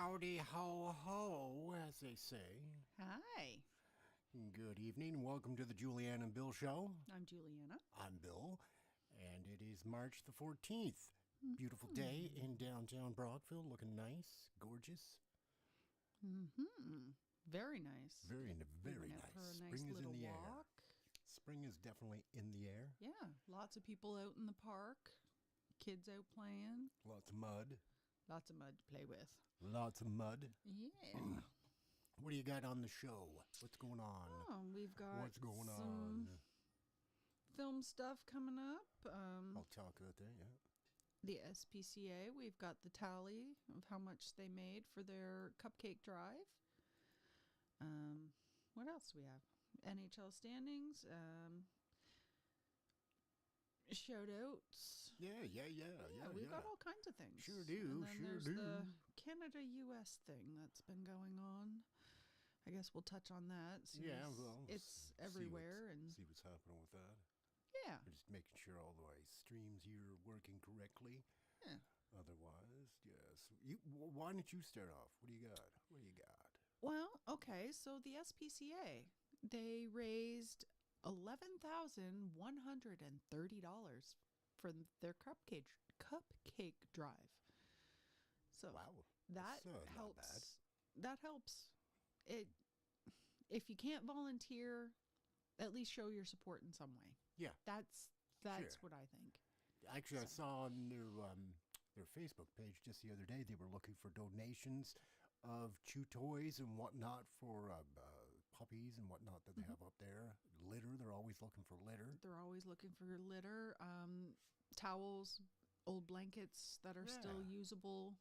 Howdy ho ho, as they say. Hi, Good evening. Welcome to the Julianne and Bill Show. I'm Juliana. I'm Bill, and it is March the 14th. Beautiful day in downtown Brockville, looking nice, gorgeous. Very nice. Very Went out nice. for a nice Spring is in little the walk. air. Spring is definitely in the air. Yeah, lots of people out in the park, kids out playing, Lots of mud. lots of mud to play with. Lots of mud. Yeah. What do you got on the show? What's going on? We've got What's going some on? film stuff coming up. I'll talk about that, yeah. The SPCA, we've got the tally of how much they made for their cupcake drive. What else do we have? NHL standings, shout outs. Yeah. We've got all kinds of things. Sure do, And then sure there's do. the Canada-US thing that's been going on. I guess we'll touch on that. Yeah, well, It's everywhere. See what's happening with that. Yeah. We're just making sure all the streams here are working correctly. Yeah. Otherwise, yes. Why don't you start off? What do you got? What do you got? Well, okay, so the SPCA, they raised $11,130 for their cupcake drive. So Wow. that That's, not helps. That helps. If you can't volunteer, at least show your support in some way. Yeah. That's Sure. what I think. Actually, I saw on their Facebook page just the other day they were looking for donations of chew toys and whatnot for puppies and whatnot that they have up there. Litter. They're always looking for litter. They're always looking for litter, towels, old blankets that are still Yeah. usable.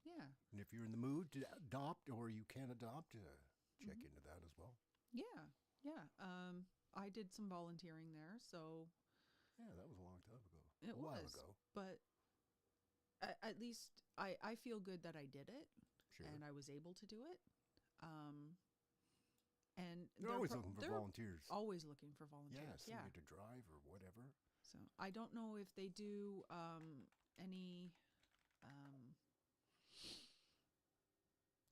Yeah. And if you're in the mood to adopt or you can adopt, check into that as well. Yeah. Yeah. I did some volunteering there, so Yeah, that was a long time ago. it a while was. ago. But at least I feel good that I did it. Sure. And I was able to do it. And They're always looking for volunteers. Always looking for Yeah, volunteers. somebody Yeah. to drive or whatever. So I don't know if they do any.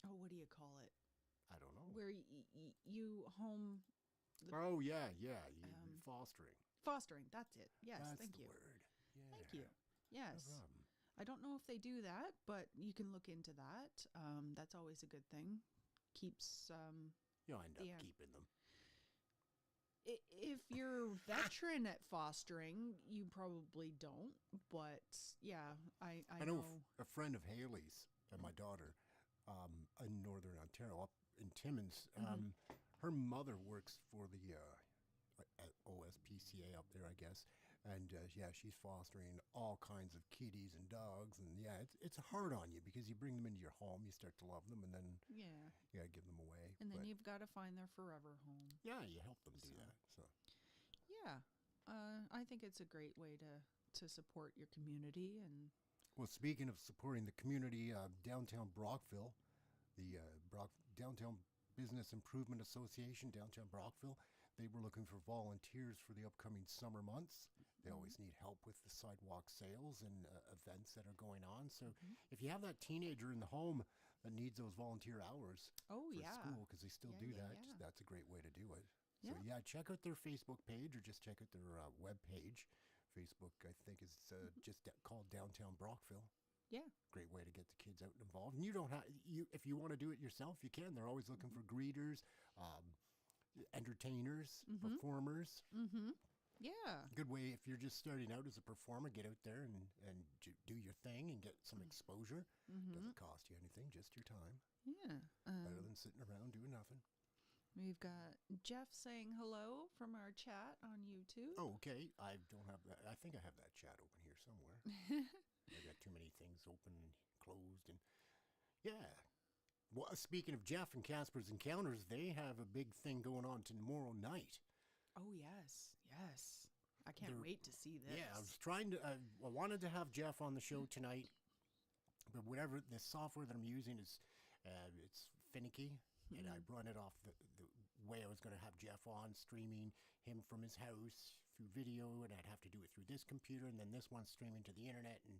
What do you call it? I don't know. Where you home Oh, yeah. You're fostering. fostering. That's it. Yes. That's Thank the you. word. Yeah. Thank you. Yes. No problem. I don't know if they do that, but you can look into that. That's always a good thing. Keeps You'll end up Yeah. keeping them. if you're a veteran at fostering, you probably don't. But yeah, I I know a friend of Haley's and my daughter in Northern Ontario, up in Timmins. Her mother works for the OSPCA up there, I guess. And yeah, she's fostering all kinds of kitties and dogs. And yeah, it's hard on you because you bring them into your home, you start to love them, and then Yeah. you gotta give them away. And then But, you've got to find their forever home. yeah, you help them do that. So Yeah. I think it's a great way to support your community. And well, speaking of supporting the community, downtown Brockville, the Downtown Business Improvement Association, downtown Brockville, they were looking for volunteers for the upcoming summer months. They always need help with the sidewalk sales and events that are going on. So if you have that teenager in the home that needs those volunteer hours Oh, for yeah. school, because they still do that, Yeah. that's a great way to do it. Yeah. So yeah, check out their Facebook page or just check out their web page. Facebook, I think, is just called Downtown Brockville. yeah. Great way to get the kids out and involved. And you don't have if you want to do it yourself, you can. They're always looking for greeters, entertainers, performers. Yeah. Good way if you're just starting out as a performer, get out there and do your thing and get some exposure. Doesn't cost you anything, just your time. Yeah. Better than sitting around doing nothing. We've got Jeff saying hello from our chat on YouTube. Oh, okay. I don't have that. I think I have that chat open here somewhere. I got too many things open and closed, and yeah. Well, speaking of Jeff and Casper's Encounters, they have a big thing going on tomorrow night. Oh, yes. Yes. I can't wait to see this. Yeah, I was trying to. I wanted to have Jeff on the show tonight, but whatever the software that I'm using is, it's finicky. And I run it off the way I was going to have Jeff on, streaming him from his house through video, and I'd have to do it through this computer, and then this one streaming to the internet, and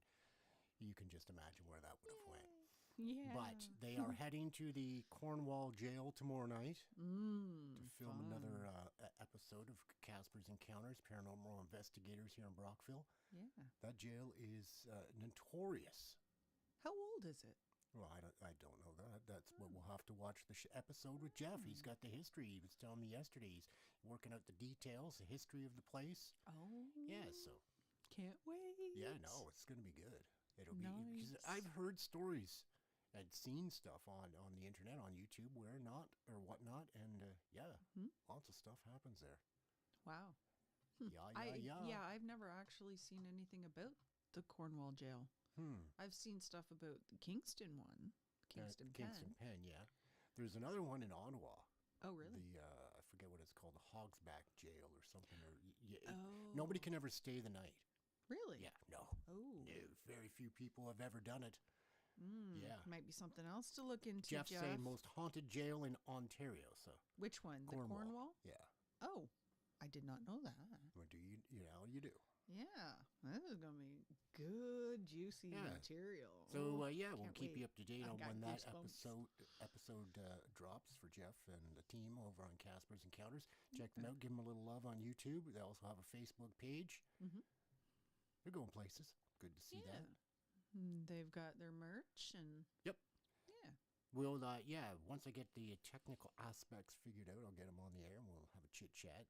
you can just imagine where that would have went. Yeah. But they are heading to the Cornwall jail tomorrow night to film fun. another episode of Casper's Encounters, Paranormal Investigators here in Brockville. Yeah. That jail is notorious. How old is it? Well, I don't know that. That's what we'll have to watch the episode with Jeff. He's got the history. He was telling me yesterday. He's working out the details, the history of the place. Oh. Yeah, so. Can't wait. Yeah, no, it's going to be good. It'll be, because Nice. I've heard stories. I'd seen stuff on the internet, on YouTube, where not, or whatnot, and lots of stuff happens there. Wow. Yeah. I've never actually seen anything about the Cornwall jail. I've seen stuff about the Kingston one. Kingston Kingston Pen. Pen, yeah. There's another one in Ottawa. Oh, really? I forget what it's called, the Hogsback Jail or something. Oh. Nobody can ever stay the night. Really? Yeah, no. Oh. No, very few people have ever done it. Yeah. Might be something else to look into, Jeff Jeff. say most haunted jail in Ontario, so. Which one? The Cornwall? Yeah. Oh, I did not know that. Well, do you, you do. Yeah, this is going to be good, juicy Yeah. material. So, we'll Can't keep you wait. up to date I on got when that goosebumps. episode drops for Jeff and the team over on Casper's Encounters. Check them out. Give them a little love on YouTube. They also have a Facebook page. Mhm. They're going places. Good to see that. They've got their merch and Yep. yeah, We'll, once I get the technical aspects figured out, I'll get them on the air and we'll have a chit chat.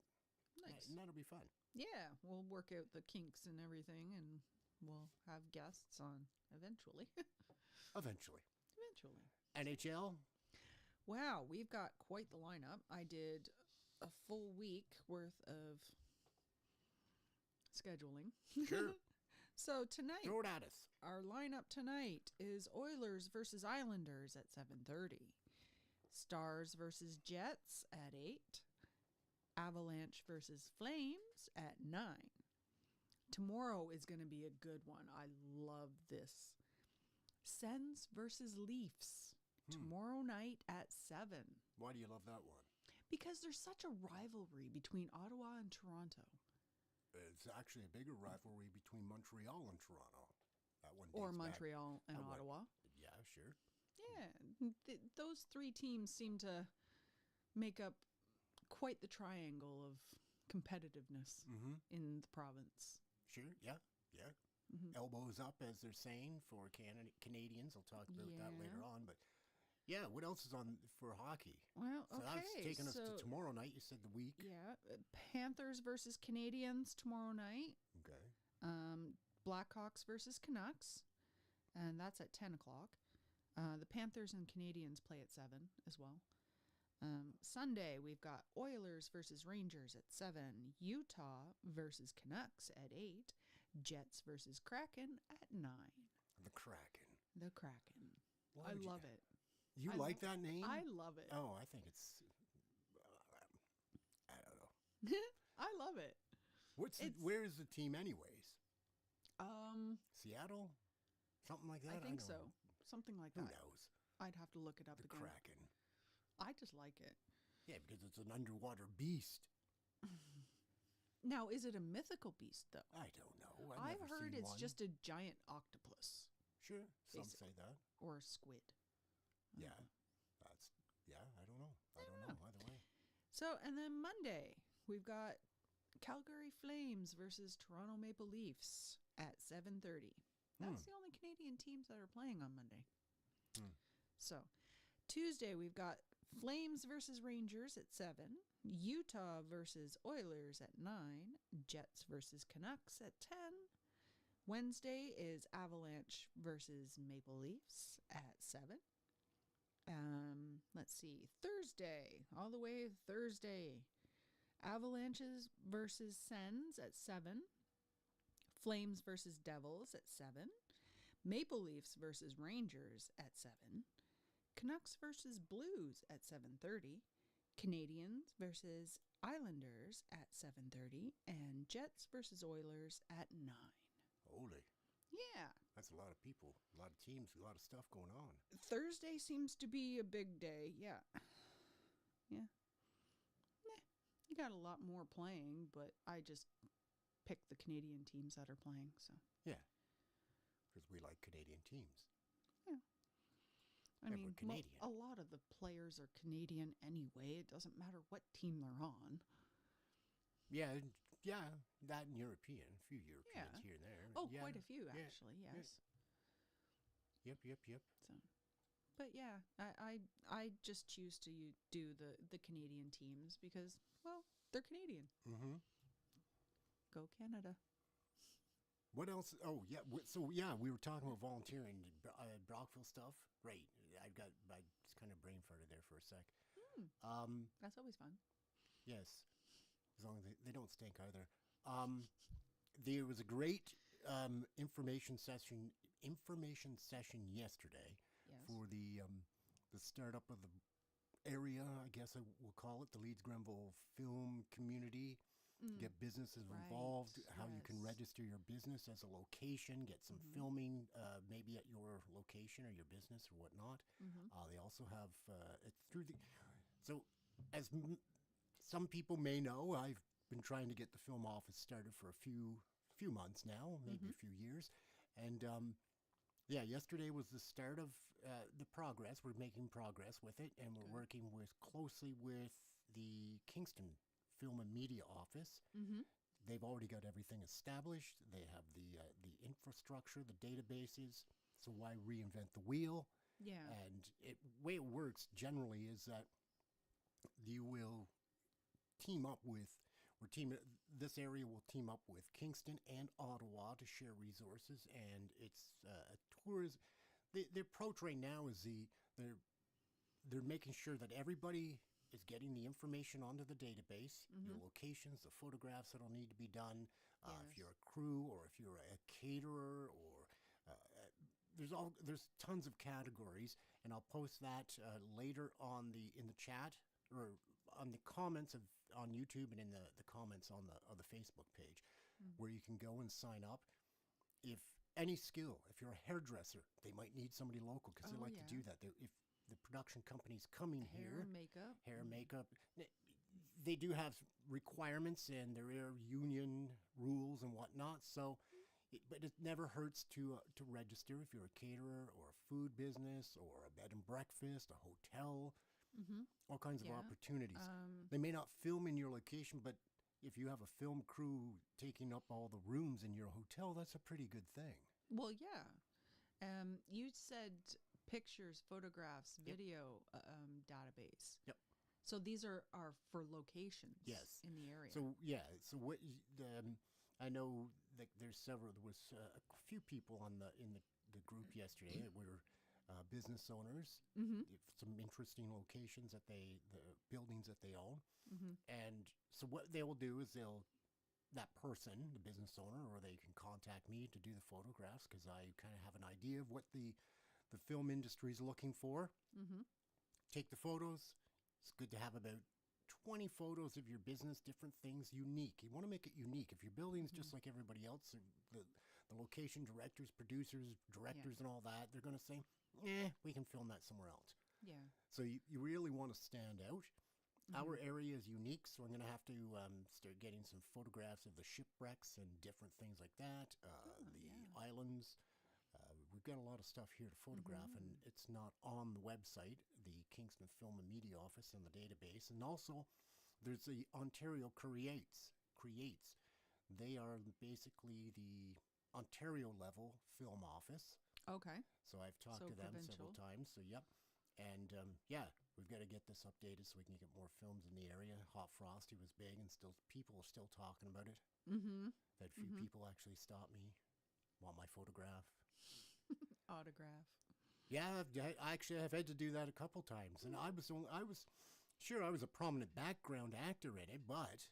nice. And that'll be fun. Yeah, we'll work out the kinks and everything, and we'll have guests on eventually. Eventually. Eventually. NHL? Wow, we've got quite the lineup. I did a full week worth of scheduling. Sure. So tonight, Throw it at us. our lineup tonight is Oilers versus Islanders at 7:30, Stars versus Jets at 8, Avalanche versus Flames at 9. Tomorrow is going to be a good one. I love this. Sens versus Leafs tomorrow night at 7. Why do you love that one? Because there's such a rivalry between Ottawa and Toronto. It's actually a bigger rivalry between Montreal and Toronto. That one Or dates back- Montreal and Oh, what? Ottawa. Yeah, sure. Yeah, those three teams seem to make up quite the triangle of competitiveness in the province. Sure, yeah. Elbows up, as they're saying, for Canadians. I'll talk about that later Yeah. on. But, yeah, what else is on for hockey? Well, So that's okay, taking us to so tomorrow night. You said the week. yeah, Panthers versus Canadians tomorrow night. Okay. Blackhawks versus Canucks, and that's at 10 o'clock. The Panthers and Canadians play at 7 as well. Sunday, we've got Oilers versus Rangers at 7, Utah versus Canucks at 8, Jets versus Kraken at 9. The Kraken. The Kraken. Why I would you- love it. You I like lo- that name? I love it. Oh, I think it's. I don't know. I love it. Where is the team, anyways? Seattle? Something like that? I think don't so. know. Something like Who that. knows? I'd have to look it up The again. Kraken. I just like it. Yeah, because it's an underwater beast. Now, is it a mythical beast, though? I don't know. I've never heard seen it's one. just a giant octopus Sure, some basically. say that. or a squid. Yeah, I don't know. I don't know either way. So, and then Monday, we've got Calgary Flames versus Toronto Maple Leafs at 7:30. That's the only Canadian teams that are playing on Monday. So, Tuesday, we've got Flames versus Rangers at 7, Utah versus Oilers at 9, Jets versus Canucks at 10. Wednesday is Avalanche versus Maple Leafs at 7. Let's see. Thursday, all the way Thursday. Avalanches versus Sens at 7. Flames versus Devils at 7. Maple Leafs versus Rangers at 7. Canucks versus Blues at 7:30. Canadians versus Islanders at 7:30. And Jets versus Oilers at 9. Holy, Yeah. that's a lot of people, a lot of teams, a lot of stuff going on. Thursday seems to be a big day. Yeah. Yeah. You got a lot more playing, but I just picked the Canadian teams that are playing. So Yeah, because we like Canadian teams. Yeah. I Yeah, mean, we're Canadian. a lot of the players are Canadian anyway. It doesn't matter what team they're on. Yeah, yeah, that and European. A few Yeah. Europeans here and there. Oh, Yeah, quite a few yeah, actually. yeah. Yes. Yep. So, but yeah, I just choose to do the Canadian teams because, well, they're Canadian. Mm-hmm. Go Canada. What else? Oh, yeah. So, yeah, we were talking about volunteering, Brockville stuff. Right. I just kind of brain farted there for a sec. That's always fun. Yes. As long as they don't stink either. There was a great information session yesterday Yes. for the startup of the area, I guess I will call it, the Leeds Grenville film community. Get businesses Right, involved, how you can yes. register your business as a location, get some filming maybe at your location or your business or whatnot. They also have it's through the so as some people may know, I've been trying to get the film office started for a few months now, maybe a few years, and yeah, yesterday was the start of the progress. We're making progress with it, and we're working closely with the Kingston Film and Media Office. They've already got everything established. They have the infrastructure, the databases. So why reinvent the wheel? Yeah. And way it works generally is that you will team up with, this area will team up with Kingston and Ottawa to share resources, and it's a tourism. The approach right now is they're making sure that everybody is getting the information onto the database, your locations, the photographs that'll need to be done. If you're a crew or if you're a caterer, or there's tons of categories, and I'll post that later on in the chat or on the comments on YouTube and in the comments on the Facebook page, where you can go and sign up. If any skill, if you're a hairdresser, they might need somebody local because they like to do that. If the production company's coming Hair, here, makeup. makeup, they do have requirements and there are union rules and whatnot. So, but it never hurts to register if you're a caterer or a food business or a bed and breakfast, a hotel, all kinds of opportunities. They may not film in your location, but if you have a film crew taking up all the rooms in your hotel, that's a pretty good thing. Well, yeah. You said pictures, photographs, video database. Yep. So these are for locations. Yes. In the area. So yeah, so what I know that there was a few people in the group yesterday that were business owners, some interesting locations the buildings that they own, and so what they will do is that person, the business owner, or they can contact me to do the photographs because I kind of have an idea of what the film industry is looking for. Take the photos. It's good to have about 20 photos of your business, different things, unique. You want to make it unique. If your building's just like everybody else, the location directors, producers, directors, and all that, they're going to say, we can film that somewhere else. Yeah. So you really want to stand out. Our area is unique, so I'm going to have to start getting some photographs of the shipwrecks and different things like that, the islands. We've got a lot of stuff here to photograph, and it's not on the website, the Kingston Film and Media Office and the database. And also, there's the Ontario Creates. They are basically the Ontario level film office. Okay. So I've talked to them several times. So, yep. And, we've got to get this updated so we can get more films in the area. Hot Frosty was big, and people are still talking about it. I've had a few people actually stop me, want my photograph. Autograph. Yeah, I've had to do that a couple times, and I was a prominent background actor in it, but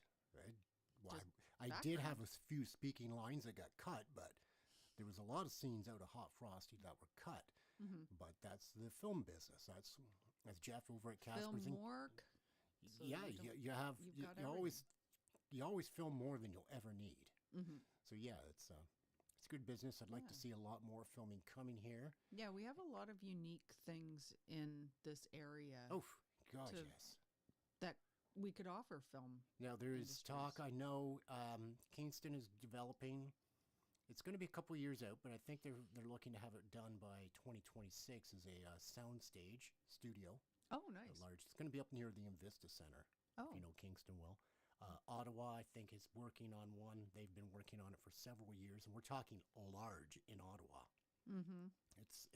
I did have a few speaking lines that got cut, but there was a lot of scenes out of Hot Frosty that were cut. But that's the film business. That's Jeff over at Casper's. Film work. So you always film more than you'll ever need. So yeah, it's good business. I'd like to see a lot more filming coming here. Yeah, we have a lot of unique things in this area. Oh, God, yes. That we could offer film. Now, there is talk, I know Kingston is developing It's going to be a couple years out, but I think they're looking to have it done by 2026 as a soundstage studio. Oh, nice. Large. It's going to be up near the Invista Center, Oh, if you know Kingston well. Ottawa, I think, is working on one. They've been working on it for several years, and we're talking large in Ottawa. mm-hmm.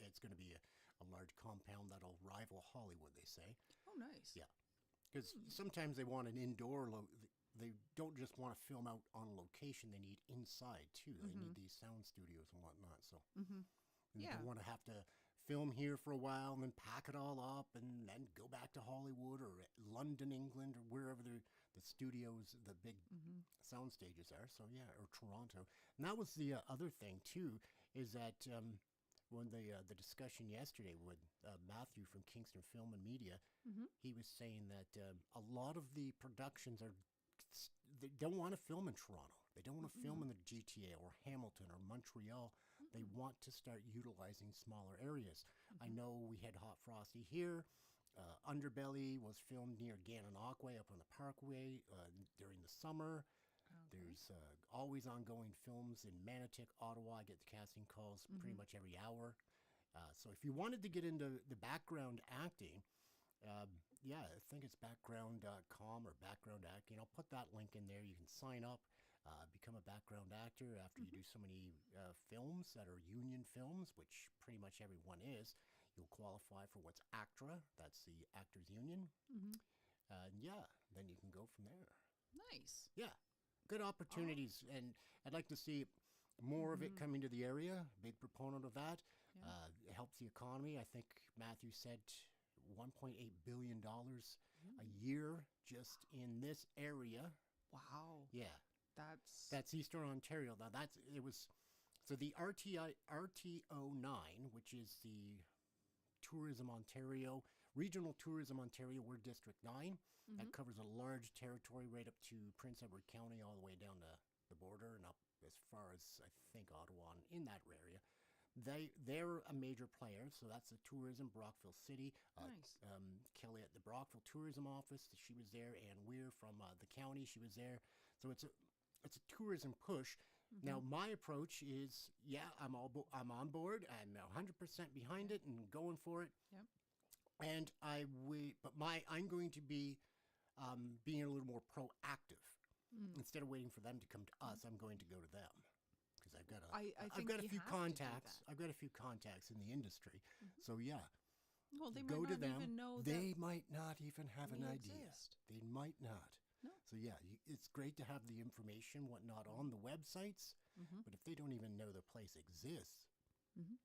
It's going to be a large compound that'll rival Hollywood, they say. Oh, nice. Yeah. Because sometimes they want an indoor. They don't just want to film out on location. They need inside too. They need these sound studios and whatnot. So Mm-hmm. they Yeah. don't want to have to film here for a while and then pack it all up and then go back to Hollywood or London, England, or wherever the studios, the big Mm-hmm. sound stages are. So yeah, or Toronto. And that was the other thing too, is that when the discussion yesterday with Matthew from Kingston Film and Media, Mm-hmm. he was saying that a lot of the productions they don't want to film in Toronto. They don't want to film in the GTA or Hamilton or Montreal. They want to start utilizing smaller areas. I know we had Hot Frosty here. Underbelly was filmed near Gananoque up on the Parkway during the summer. Okay. There's always ongoing films in Manotick, Ottawa. I get the casting calls pretty much every hour. So if you wanted to get into the background acting, yeah, I think it's background.com or background acting. I'll put that link in there. You can sign up, become a background actor after you do so many films that are union films, which pretty much everyone is. You'll qualify for what's ACTRA. That's the Actors Union. Mm-hmm. And yeah, then you can go from there. Nice. Yeah, good opportunities, and I'd like to see more of it coming to the area. Big proponent of that. Yeah. It helps the economy. I think Matthew said $1.8 billion a year just in this area. Wow. Yeah, That's that's Eastern Ontario. Now it was so the RTO9, which is the Tourism Ontario, Regional Tourism Ontario. We're District 9. That covers a large territory right up to Prince Edward County, all the way down to the border and up as far as I think Ottawa and in that area. They're a major player, so that's the tourism, Brockville City. Nice. Kelly at the Brockville Tourism Office, she was there, and we're from the county, she was there. So it's a tourism push. Now my approach is, yeah, I'm on board. I'm 100% behind it and going for it. Yep. And I'm going to be being a little more proactive. Instead of waiting for them to come to us, I'm going to go to them. Because I I've think got a you few have to do contacts. that. I've got a few contacts in the industry. So yeah, Well, they go might to not them. even know They that might not even have an we idea. exist. They might not. No. So yeah, it's great to have the information, whatnot, on the websites. But if they don't even know the place exists, Mhm.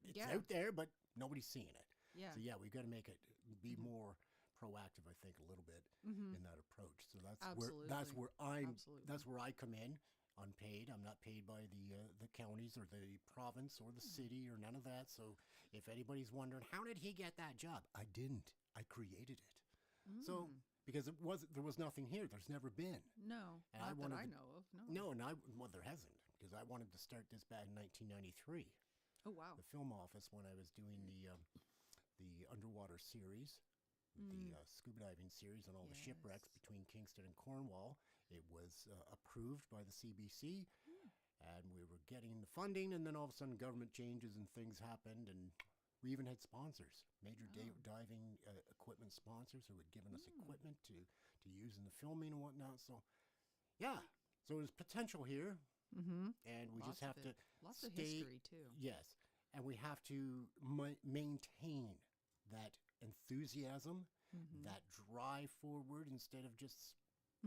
it's Yeah. out there, but nobody's seeing it. Yeah. So yeah, we've got to make it be more proactive. I think a little bit in that approach. So that's Absolutely. where I'm. Absolutely. That's where I come in. Unpaid. I'm not paid by the counties or the province or the city or none of that. So if anybody's wondering how did he get that job, I didn't. I created it. So because there was nothing here. There's never been. No, And I not that wanted I to- know of. No. No, and well, there hasn't because I wanted to start this back in 1993. Oh wow. The film office when I was doing the underwater series, the scuba diving series, and all the shipwrecks Yes. between Kingston and Cornwall. It was approved by the CBC, and we were getting the funding. And then all of a sudden, government changes and things happened, and we even had sponsors, major diving equipment sponsors, who had given us equipment to use in the filming and whatnot. So, yeah, so there's potential here, and we just have to Lots of stay- history too. Yes, and we have to maintain that enthusiasm, that drive forward instead of just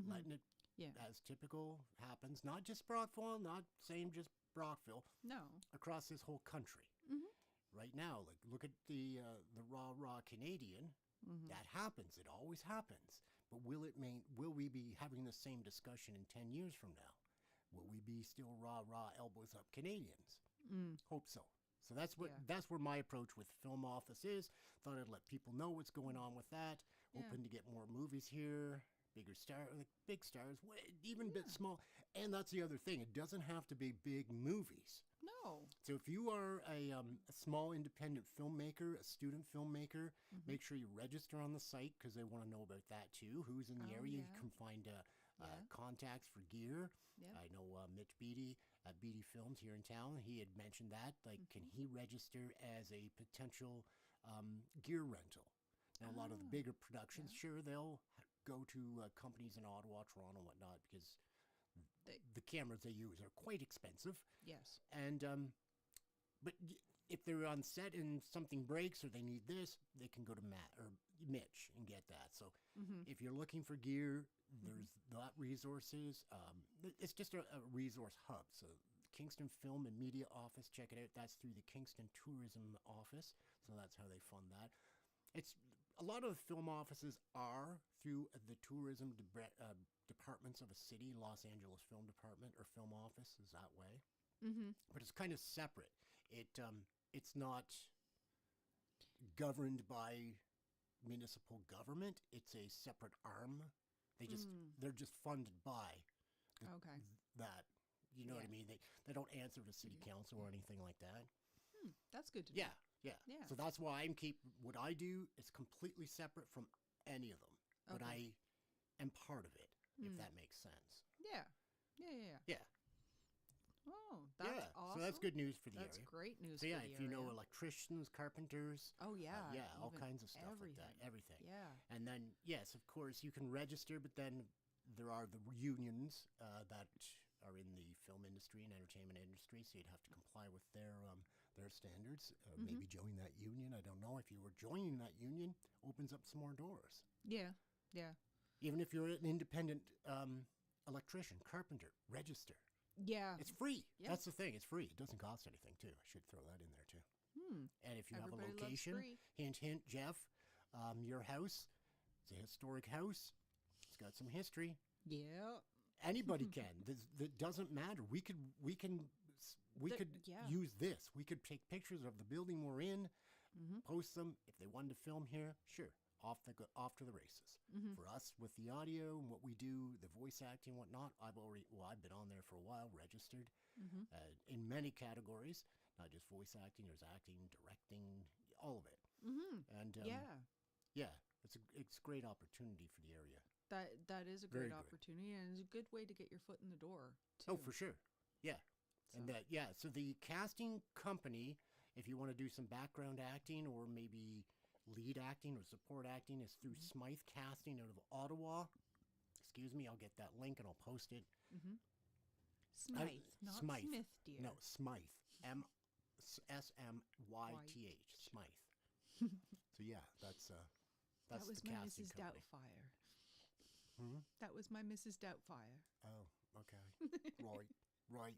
letting it, Yeah. as typical happens, not just Brockville, not saying just Brockville, No. across this whole country. Right now, like look at the raw Canadian. That happens. It always happens. But will we be having the same discussion in 10 years from now? Will we be still raw elbows up Canadians? Hope so. So that's where my approach with Film Office is. Thought I'd let people know what's going on with that. Yeah. Hoping to get more movies here, big stars, even a bit small. And that's the other thing. It doesn't have to be big movies. No. So if you are a small independent filmmaker, a student filmmaker, make sure you register on the site because they want to know about that too. Who's in the Oh, area? yeah. You can find Yeah. contacts for gear. Yep. I know Mitch Beatty at Beatty Films here in town. He had mentioned that. Like, can he register as a potential gear rental? Now, a lot of the bigger productions, sure, they'll go to companies in Ottawa, Toronto, whatnot, because the cameras they use are quite expensive. Yes. And but if they're on set and something breaks or they need this, they can go to Matt or Mitch and get that. So if you're looking for gear, there's that resources. It's just a resource hub. So Kingston Film and Media Office, check it out. That's through the Kingston Tourism Office. So that's how they fund that. It's a lot of the film offices are through the tourism departments of a city. Los Angeles Film Department or Film Office is that way. But it's kind of separate. It's not governed by municipal government. It's a separate arm. They're just funded by Okay. that. You know what I mean? They don't answer to city council or anything like that. That's good to know. Yeah. Yeah. So that's why what I do is completely separate from any of them. But I am part of it, if that makes sense. Yeah. Yeah. Yeah. Oh, that's awesome. So that's good news for the That's area. great news So for yeah, the if you know area. electricians, carpenters, Oh, yeah. all even kinds of stuff like that, everything. Yeah. And then yes, of course you can register, but then there are the unions that are in the film industry and entertainment industry, so you'd have to comply with their standards. Maybe join that union. I don't know. If you were joining that union, opens up some more doors. Yeah. Yeah. Even if you're an independent electrician, carpenter, register. Yeah. It's free. Yeah. That's the thing. It's free. It doesn't cost anything, too. I should throw that in there, too. And if you have a Everybody loves location, free. hint, hint, Jeff, your house, it's a historic house. It's got some history. Yeah. Anybody can. That doesn't matter. We could yeah. use this. We could take pictures of the building we're in, post them. If they wanted to film here, sure, off to the races. For us, with the audio and what we do, the voice acting, whatnot, I've been on there for a while, registered in many categories, not just voice acting. There's acting, directing, all of it. And yeah, it's a great opportunity for the area. That is a Very great good. opportunity, and it's a good way to get your foot in the door, too. Oh, for sure. Yeah. And so the casting company, if you want to do some background acting or maybe lead acting or support acting, is through Smythe Casting out of Ottawa. Excuse me, I'll get that link and I'll post it. Smythe, not Smythe. Smith, dear. No, Smythe. SMYTH. Smythe. So yeah, that's That was the my casting Mrs. company. Doubtfire. That was my Mrs. Doubtfire. Oh, okay. Right.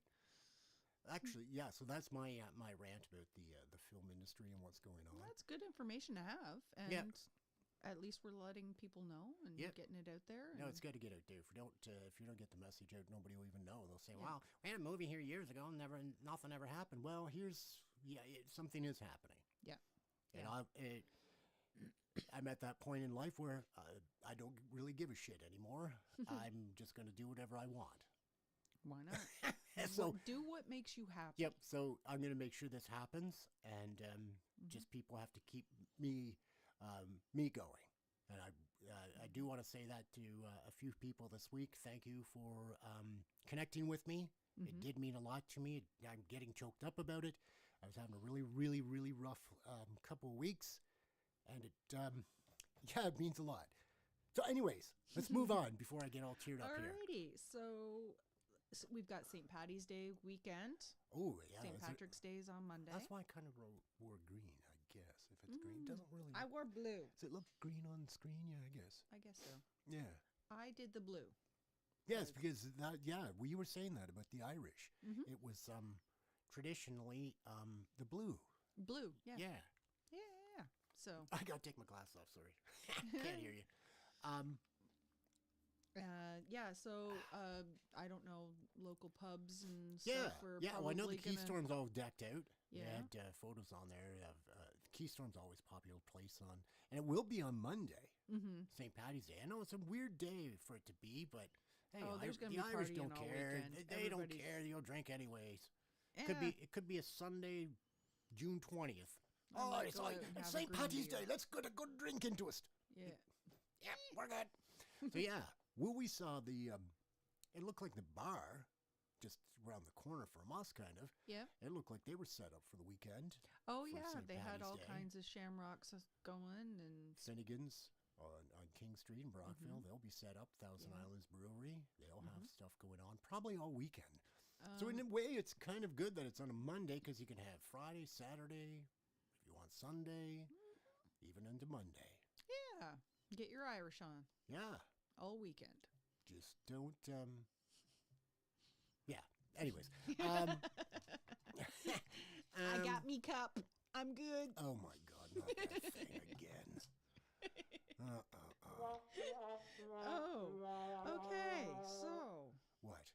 Actually, yeah. So that's my rant about the film industry and what's going on. Well, that's good information to have, and Yep. at least we're letting people know and Yep. getting it out there. No, and- it's got to get out there. If you don't get the message out, nobody will even know. They'll say, Yeah. "Well, we had a movie here years ago, and nothing ever happened." Well, something is happening. Yeah. And Yeah. I'm at that point in life where I don't really give a shit anymore. I'm just going to do whatever I want. Why not? So do what makes you happy. yep. So I'm going to make sure this happens, and just people have to keep me going. And I do want to say that to a few people this week. Thank you for connecting with me. It did mean a lot to me. I'm getting choked up about it. I was having a really, really, really rough couple of weeks, and it means a lot. So anyways, let's move on before I get all teared up here. Alrighty, so we've got St. Patty's Day weekend. Oh, yeah. St. Patrick's Day is on Monday. That's why I kind of wore green, I guess. If it's green, it doesn't really... I wore blue. Does it look green on screen? Yeah, I guess. I guess so. Yeah. I did the blue. Yes, because we were saying that about the Irish. It was traditionally the blue. Blue, yeah. Yeah. Yeah. So, I got to take my glasses off, sorry. Can't hear you. so I don't know, local pubs and Yeah. stuff are Yeah, well, I know the probably gonna- Keystorm's all decked out. Yeah. They had photos on there of Keystorm's always a popular place on. And it will be on Monday, St. Patty's Day. I know it's a weird day for it to be, but hey, Oh, there's gonna the be Irish partying don't all care. weekend. They don't Everybody's- care. You'll drink anyways. Yeah. It could be a Sunday, June 20th. I might It's go like out and it's have a St. green Patty's beer. Day. Let's get a good drink into us. Yeah. Yep, we're good. So yeah, Well, we saw it looked like the bar just around the corner from us, kind of. Yeah. It looked like they were set up for the weekend. Oh, For yeah. St. They had Paddy's all Day. kinds of shamrocks going and. Finnegan's on King Street in Brockville. Mhm. They'll be set up. Thousand Yeah. Islands Brewery. They'll have Mhm. stuff going on probably all weekend. So in a Um, way, it's kind of good that it's on a Monday because you can have Friday, Saturday, if you want Sunday, even into Monday. yeah. Get your Irish on Yeah, all weekend. just don't. Yeah. Anyways, um, I got me cup. I'm good. Oh my God! Not that thing again. Oh, okay. So What?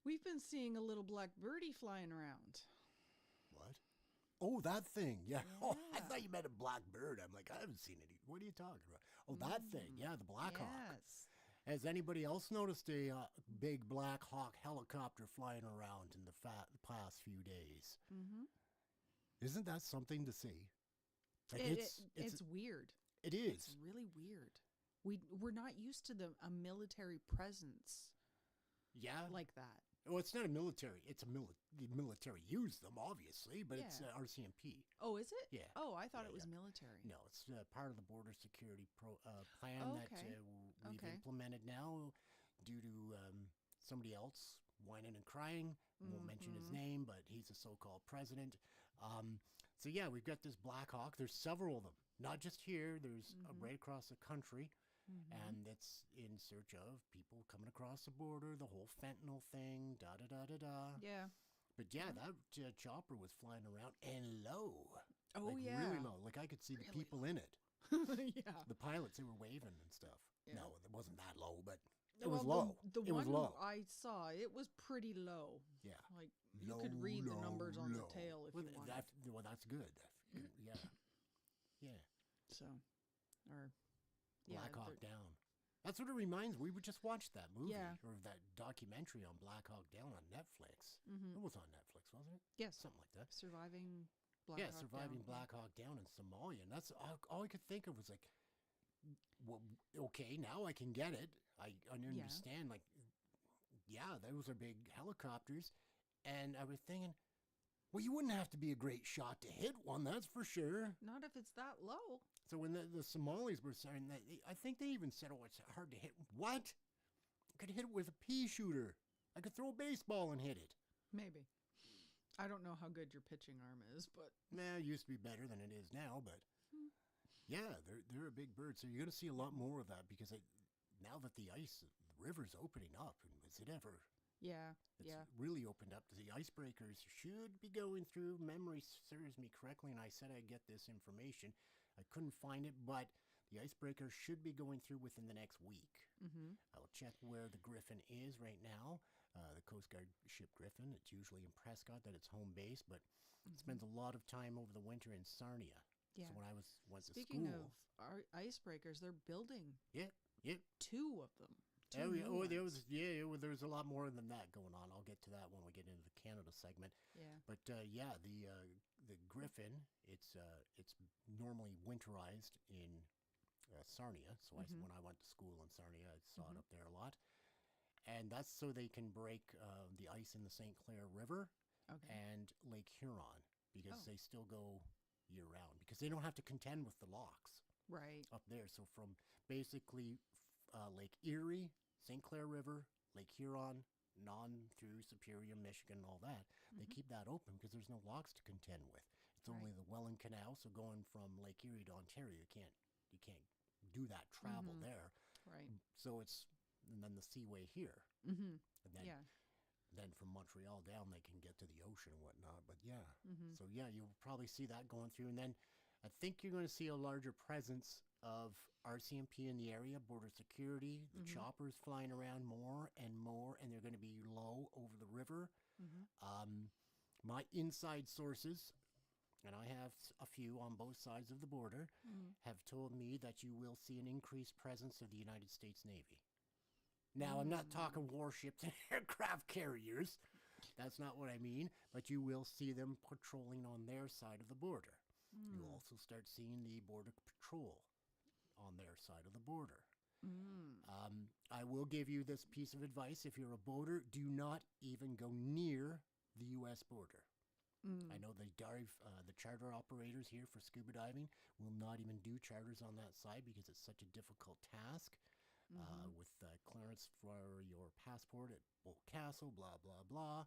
we've been seeing a little black birdie flying around. What? Oh, that thing. Yeah. Oh, I Yeah. thought you meant a black bird. I'm like, I haven't seen it. What are you talking about? Oh, that thing. Yeah, the Black Hawk. Yes. Has anybody else noticed a big Black Hawk helicopter flying around in the past few days? Mm-hmm. Isn't that something to see? Like It's weird. it is. It's really weird. We're not used to a military presence Yeah. like that. Well, it's not a military. It's the military use them, obviously, but it's Yeah. RCMP. Oh, is it? Yeah. Oh, I thought Yeah, it was yeah. military. No, it's part of the border security plan Oh, that okay. we've Okay. implemented now due to somebody else whining and crying. Won't mention his Mhm. name, but he's a so-called president. So yeah, we've got this Black Hawk. There's several of them, not just here. There's Mhm. right across the country, Mhm. and it's in search of people coming across the border. The whole fentanyl thing, da da da da da. Yeah. But yeah, that chopper was flying around and low. Oh, Like yeah. really low. Like I could see the Really people in it. Yeah. The pilots, they were waving and stuff. Yeah. No, it wasn't that low, but it Well, was low. The It was one low. I saw, it was pretty low. Yeah. Like you could read the numbers on the low. tail if well, you wanted. well, that's good. Yeah. Yeah. So, or yeah, Black Hawk they're- Down. That's what it reminds. We would just watch that movie Yeah. or that documentary on Black Hawk Down on Netflix. Mhm. It was on Netflix, wasn't it? Yes, Something like that. surviving Black Yeah, Hawk surviving Down. Black Hawk Down in Somalia, and that's all I could think of was like, well, okay, now I can get it. I understand. Like, yeah, those are big helicopters, and I was thinking, well, you wouldn't have to be a great shot to hit one, that's for sure. Not if it's that low. So when the Somalis were saying that, I think they even said, "Oh, it's hard to hit." What? I could hit it with a pea shooter. I could throw a baseball and hit it. Maybe. I don't know how good your pitching arm is, but Nah, it used to be better than it is now, but yeah, they're a big bird. So you're going to see a lot more of that because now that the river's opening up, and was it ever? yeah, It's yeah. really opened up. The icebreakers should be going through. Memory serves me correctly, and I said I'd get this information. I couldn't find it, but the icebreakers should be going through within the next week. Mm-hmm. I'll check where the Griffin is right now. The Coast Guard ship Griffin. It's usually in Prescott that it's home base, but it spends a lot of time over the winter in Sarnia. Yeah. So when I went Speaking to school, of our icebreakers, they're building yeah, 2 of them. Two oh, yeah, new there ones. was there's a lot more than that going on. I'll get to that when we get into the Canada segment. Yeah. But yeah, the Griffin, it's normally winterized in Sarnia. So Mhm. when I went to school in Sarnia, I saw it up there a lot, and that's so they can break the ice in the St. Clair River Okay. and Lake Huron because Oh. they still go year round because they don't have to contend with the locks Right. up there. So from basically Lake Erie, St. Clair River, Lake Huron, on through Superior, Michigan, all that, they keep that open because there's no locks to contend with. It's only Right. the Welland Canal. So going from Lake Erie to Ontario, you can't do that travel Mhm. there. Right. So and then the seaway here, Mm-hmm. and then Yeah. then from Montreal down they can get to the ocean and whatnot. But yeah, Mm-hmm. so yeah, you'll probably see that going through, and then I think you're going to see a larger presence of RCMP in the area, border security, the choppers flying around more, and they're going to be low over the river. Mm-hmm. My inside sources, and I have a few on both sides of the border, Mm-hmm. have told me that you will see an increased presence of the United States Navy. Now, I'm not talking warships and aircraft carriers. That's not what I mean. But you will see them patrolling on their side of the border. Mm. You'll also start seeing the Border Patrol on their side of the border. I will give you this piece of advice. If you're a boater, do not even go near the U.S. border. I know the charter operators here for scuba diving will not even do charters on that side because it's such a difficult task with clearance for your passport at Bolt Castle, blah, blah, blah.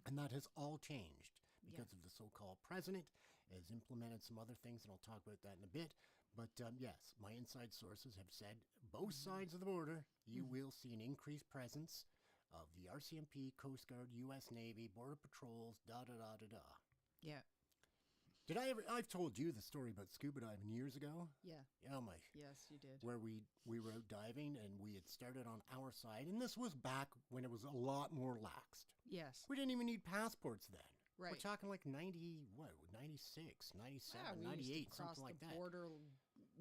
And that has all changed because of the so-called president has implemented some other things, and I'll talk about that in a bit. But yes, my inside sources have said both sides of the border, you will see an increased presence of the RCMP, Coast Guard, U.S. Navy, Border Patrols, da-da-da-da-da. Yeah. Did I ever? I've told you the story about scuba diving years ago. Yeah. Oh my! Yes, you did. Where we were out diving and we had started on our side, and this was back when it was a lot more laxed. Yes. We didn't even need passports then. Right. We're talking like 96, 97, 98, something like that. Border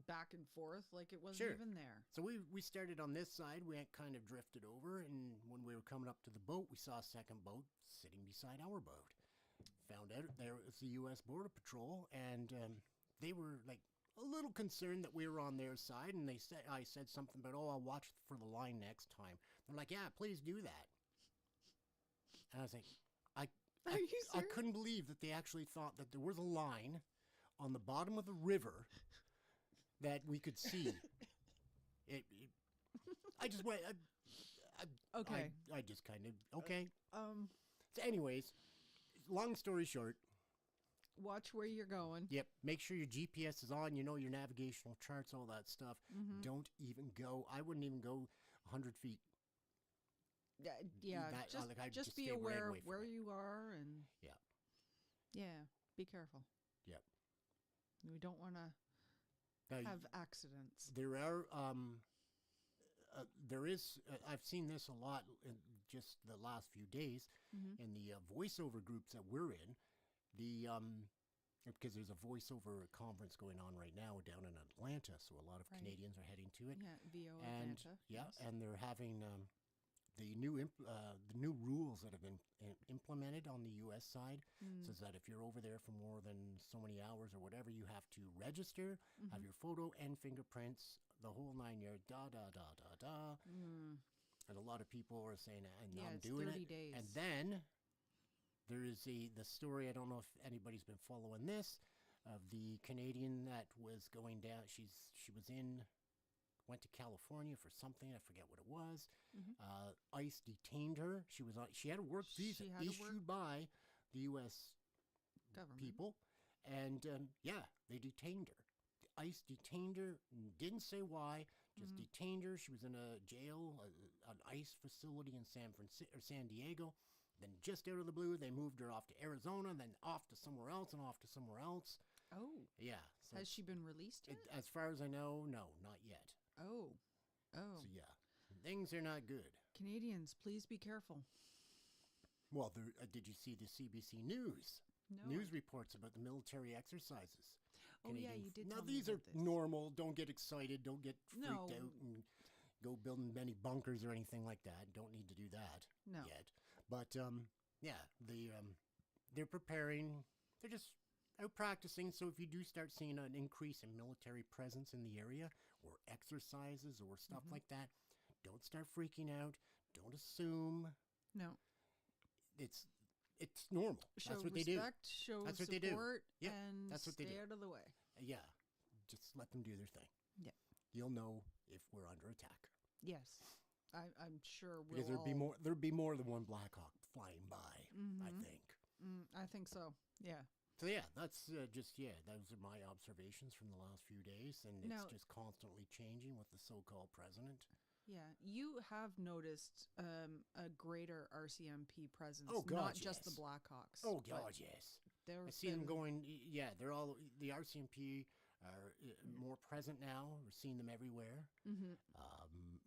back and forth like it wasn't Sure. even there. So we started on this side. We had kind of drifted over, and when we were coming up to the boat, we saw a second boat sitting beside our boat. Found out there was the U.S. Border Patrol, and they were like a little concerned that we were on their side, and I said something about, I'll watch for the line next time. They're like, yeah, please do that. And I was like, Are you I serious? couldn't believe that they actually thought that there was a line on the bottom of the river that we could see. I just went. Okay. I just kind of okay. Um, So, anyways, long story short. watch where you're going. Yep. Make sure your GPS is on. You know your navigational charts, all that stuff. Don't even go. I wouldn't even go 100 feet. Yeah, That- like, I'd just just be stay right aware away of from where it. you are, and Yeah. be careful. Yep. We don't want to Now, have accidents. there are there is I've seen this a lot in just the last few days in the voiceover groups that we're in. The because there's a voiceover conference going on right now down in Atlanta, so a lot of Right. Canadians are heading to it. Yeah, VO And Atlanta. yeah, yes. and they're having the new rules that have been implemented on the U.S. side says that if you're over there for more than so many hours or whatever, you have to register, have your photo and fingerprints, the whole 9 yards, da da da da da. And a lot of people are saying, and Yeah, I'm it's doing 30 it. days. And then there is the story. I don't know if anybody's been following this of the Canadian that was going down. She went to California for something. I forget what it was. ICE detained her. She had a work visa She had to issued work. by the U.S. Government. people, and they detained her. ICE detained her. Didn't say why. Just detained her. She was in a jail, an ICE facility in San Diego. Then just out of the blue, they moved her off to Arizona, then off to somewhere else, and off to somewhere else. Oh, Yeah. So has she been released yet? as far as I know, no, not yet. Oh. So yeah, things are not good. Canadians, please be careful. Well, did you see the CBC News? No. News reports about the military exercises. Oh, yeah, you did Now tell me these are about this. normal. Don't get excited. Don't get freaked No. out and go building many bunkers or anything like that. Don't need to do that No. yet. But yeah, they're preparing. They're just out practicing. So if you do start seeing an increase in military presence in the area or exercises or stuff like that, don't start freaking out. Don't assume. No. It's normal. Show That's what they do. respect, show That's what they do. support, Yeah, and that's what they stay do. out of the way. Yeah, just let them do their thing. Yeah. You'll know if we're under attack Yes. I'm sure we'll because all... there'd be more than one Black Hawk flying by. I think. I think so. Yeah. So yeah, that's those are my observations from the last few days, and it's Now- just constantly changing with the so-called president. Yeah. You have noticed a greater RCMP presence, Oh, God, not just the yes. Blackhawks. Oh but God, yes. there's I see them been- going. Yeah, they're all the RCMP are more present now. We're seeing them everywhere.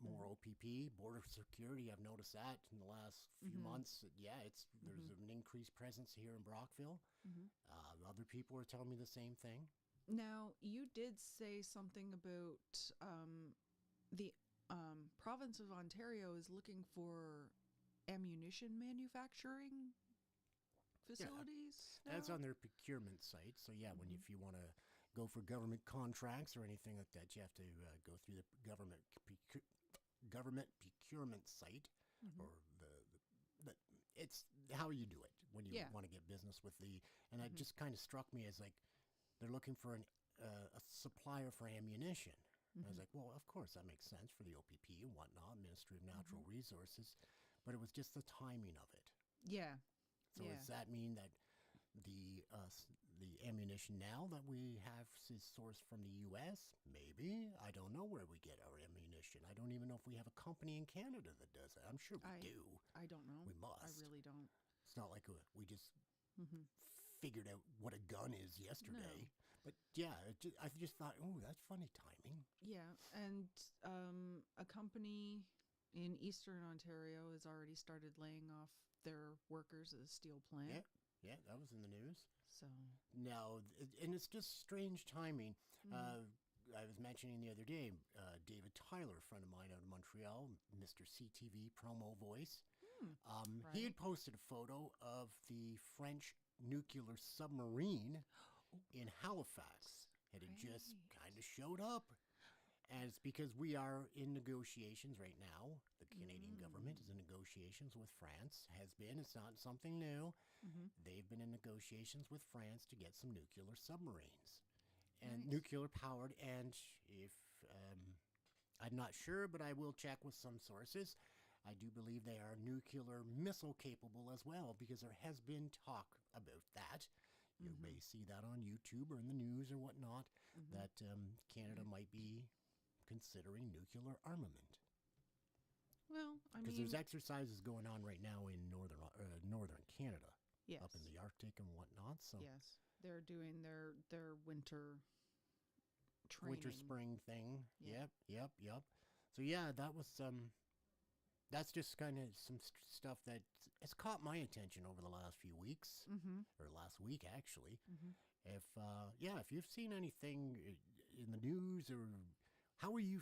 More OPP, border security. I've noticed that in the last few months. Yeah, there's an increased presence here in Brockville. Other people are telling me the same thing. Now, you did say something about the province of Ontario is looking for ammunition manufacturing facilities. That's now? on their procurement site. So yeah, if you want to go for government contracts or anything like that. You have to go through the government procurement site, Mm-hmm. or the it's how you do it when you Yeah. want to get business with the. And it Mhm. just kind of struck me as like they're looking for a supplier for ammunition. And I was Mhm. like, well, of course that makes sense for the OPP and whatnot, Ministry of Natural Mm-hmm. Resources, but it was just the timing of it. Yeah. So Yeah. does that mean that the ammunition now that we have is sourced from the U.S.? Maybe. I don't know where we get our ammunition. I don't even know if we have a company in Canada that does it. I'm sure we do. I don't know. We must. I really don't. It's not like we just Mm-hmm. figured out what a gun is yesterday. But yeah, I just thought, oh, that's funny timing. Yeah, and a company in Eastern Ontario has already started laying off their workers at a steel plant. Yeah, that was in the news. So Now, and it's just strange timing. Mm. I was mentioning the other day, David Tyler, a friend of mine out of Montreal, Mr. CTV promo voice. He had Right. posted a photo of the French nuclear submarine in Halifax. It had just Right. kind of showed up. And it's because we are in negotiations right now. The Canadian government is in negotiations with France, has been. It's not something new. Mm-hmm. They've been in negotiations with France to get some nuclear submarines and Nice. nuclear powered. And if I'm not sure, but I will check with some sources. I do believe they are nuclear missile capable as well, because there has been talk about that. You Mhm. may see that on YouTube or in the news or whatnot, Mhm. that Canada might be considering nuclear armament. Well, I Because mean, there's exercises going on right now in northern Canada, yes, up in the Arctic and whatnot. So yes, they're doing their winter training. winter spring thing. Yeah. Yep. So yeah, that was that's just kind of some stuff that has caught my attention over the last few weeks, Mm-hmm. or last week actually. Mm-hmm. If you've seen anything in the news, or how are you?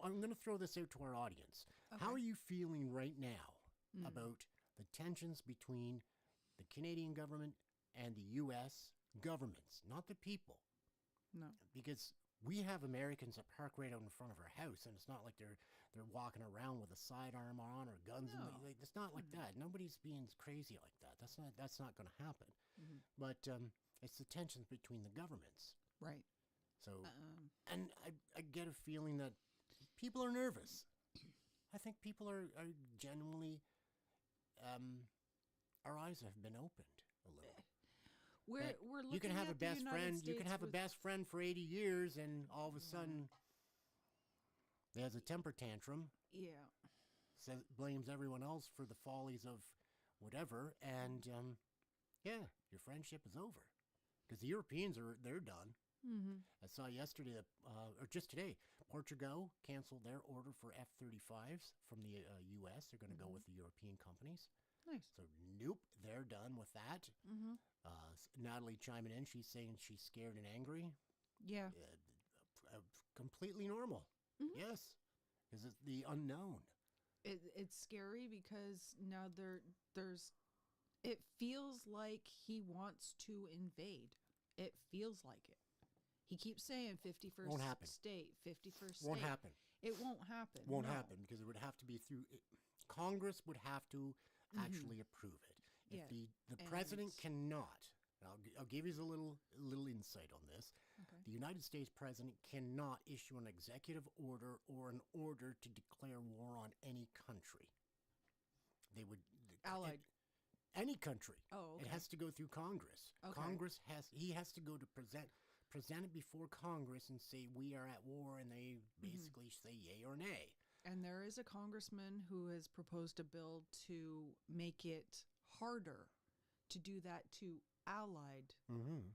I'm going to throw this out to our audience. How are you feeling right now Mm. about the tensions between the Canadian government and the U.S. governments, not the people? No. Because we have Americans that park right out in front of our house, and it's not like they're walking around with a sidearm on or guns. No. It's not like Mhm. that. Nobody's being crazy like that. That's not going to happen. Mhm. But it's the tensions between the governments. Right. So, Um, and I get a feeling that people are nervous. I think people are genuinely, our eyes have been opened a little. That we're looking You can have at a best the United friend. States You can have a with- best friend for 80 years, and all of a Yeah. sudden, he has a temper tantrum. Yeah. Blames everyone else for the follies of whatever, and yeah, your friendship is over, because the Europeans they're done. Mm-hmm. I saw yesterday that, or just today, Portugal canceled their order for F-35s from the U.S. They're going to go Mhm. with the European companies. Nice. So nope, they're done with that. Mm-hmm. Natalie chiming in, she's saying she's scared and angry. Yeah. Completely normal. Mhm. Yes, because it's the unknown. It's scary because now there's it feels like he wants to invade. It feels like it. He keeps saying 51st Won't happen. state, 51st Won't state. happen. It won't happen. Won't no. happen, because it would have to be through Congress would have to Mhm. actually approve it. If Yeah, the president and- cannot, and I'll give you a little insight on this. Okay. The United States president cannot issue an executive order or an order to declare war on any country. They would Allied. any country. Oh, okay. It has to go through Congress. Okay. Congress has to go to present it before Congress and say we are at war, and they basically say yay or nay. And there is a congressman who has proposed a bill to make it harder to do that to allied Mm-hmm.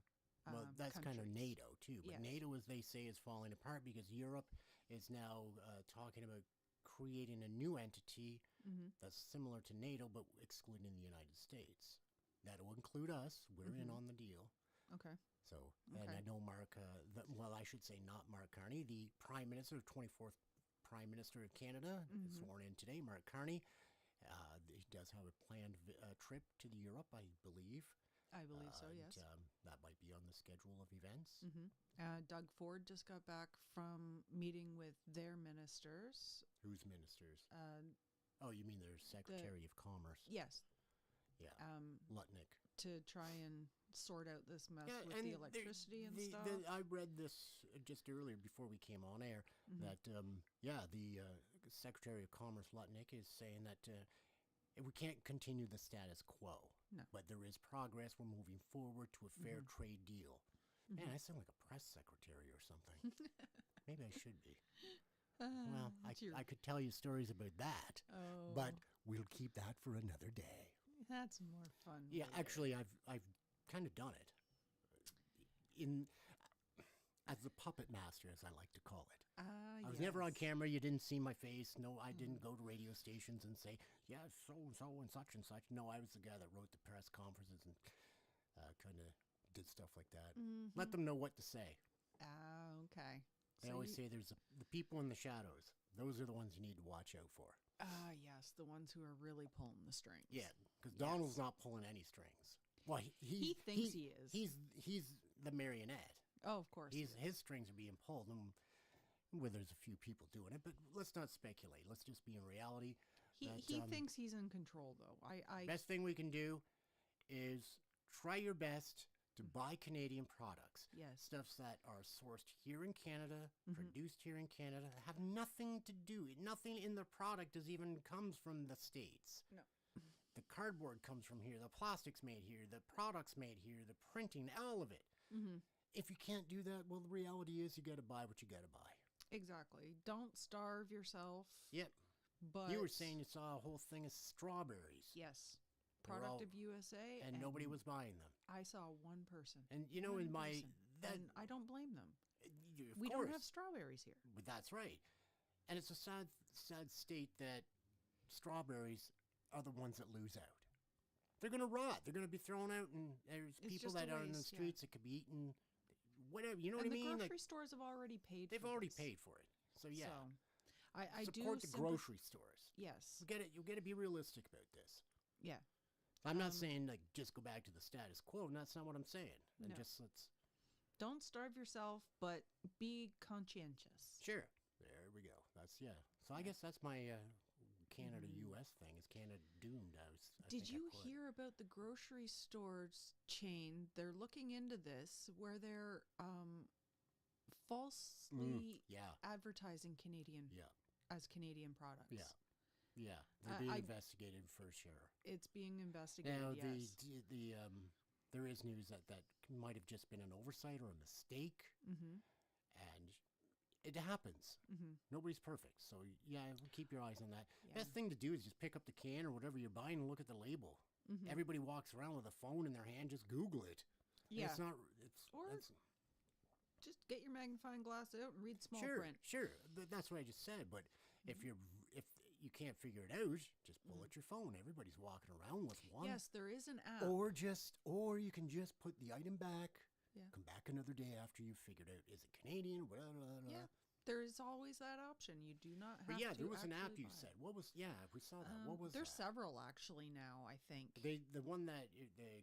Well, that's kind of countries. NATO too. But Yes. NATO, as they say, is falling apart because Europe is now talking about creating a new entity Mm-hmm. that's similar to NATO, but excluding the United States. That will include us. We're in Mhm. on the deal. Okay. So, and Okay. I know Mark, well, I should say not Mark Carney, the Prime Minister, 24th Prime Minister of Canada, Mhm. sworn in today, Mark Carney. He does have a planned trip to Europe, I believe. I believe so, yes. That might be on the schedule of events. Doug Ford just got back from meeting with their ministers. Whose ministers? Uh, Oh, you mean their Secretary of Commerce? Yes. Yeah. Um, Lutnick. to try and sort out this mess Yeah, with and the electricity and stuff. I read this just earlier before we came on air that, the Secretary of Commerce Lutnick is saying that we can't continue the status quo. No. But there is progress. We're moving forward to a fair trade deal. Man, I sound like a press secretary or something. Maybe I should be. Well, I could tell you stories about that, but we'll keep that for another day. That's more fun. Yeah, later. actually, I've kind of done it. As the puppet master, as I like to call it. I was never on Yes. camera. You didn't see my face. No, I didn't go to radio stations and say, yeah, so and so and such and such. No, I was the guy that wrote the press conferences and kind of did stuff like that. Let them know what to say. Okay. They always say there's the people in the shadows. Those are the ones you need to watch out for. Yes, the ones who are really pulling the strings. Yeah, because Donald's not pulling any strings. Well, He thinks he is. He's the marionette. Oh, of course. His strings are being pulled, and where there's a few people doing it. But let's not speculate. Let's just be in reality. He thinks he's in control, though. Best thing we can do is try your best to buy Canadian products. Yes. Stuffs that are sourced here in Canada, produced here in Canada, have nothing to do. Nothing in the product even comes from the States. No. The cardboard comes from here. The plastic's made here. The product's made here. The printing, all of it. If you can't do that, well, the reality is you got to buy what you got to buy. Exactly. Don't starve yourself. Yep. But You were saying you saw a whole thing of strawberries. yes, They're product all- of USA, and nobody was buying them. I saw one person. And you know, One in my person. that And I don't blame them. of We course, don't have strawberries here. but that's right. And it's a sad state that strawberries are the ones that lose out. They're gonna rot. They're gonna be thrown out, and there's It's people just a that are in the waste, yeah. streets that could be eaten. Whatever, you know And what I the mean? grocery Like, stores have already paid. they've for already this. paid for it. So yeah, So, I do support the grocery stores. Yes. You got to be realistic about this. Yeah. I'm not saying like just go back to the status quo. And that's not what I'm saying. And No. just let's Don't starve yourself, but be conscientious. sure. There we go. That's yeah. So I guess that's my Canada U.S. thing. Is Canada doomed? I Did think I you put. hear about the grocery stores chain? They're looking into this where they're falsely Yeah. advertising Canadian Yeah. as Canadian products. Yeah. Yeah. They're being I- investigated for sure. It's being investigated. Now yes. the there is news that might have just been an oversight or a mistake, Mm-hmm. and it happens. Mm-hmm. Nobody's perfect, so yeah, keep your eyes on that. Yeah. Best thing to do is just pick up the can or whatever you're buying and look at the label. Mm-hmm. Everybody walks around with a phone in their hand. Just Google it. And Yeah. it's not. It's Or just get your magnifying glass out and read small sure, print. sure. That's what I just said. But if you can't figure it out, just pull out your phone. Everybody's walking around with one. Yes, there is an app. Or you can just put the item back. Yeah. Come back another day after you've figured out is it Canadian? Blah, blah, blah. Yeah, there is always that option. You do not have But yeah, to there was an app actually you buy said. it. What was? Yeah, we saw that. What was There's that? several actually now, I think. The one that the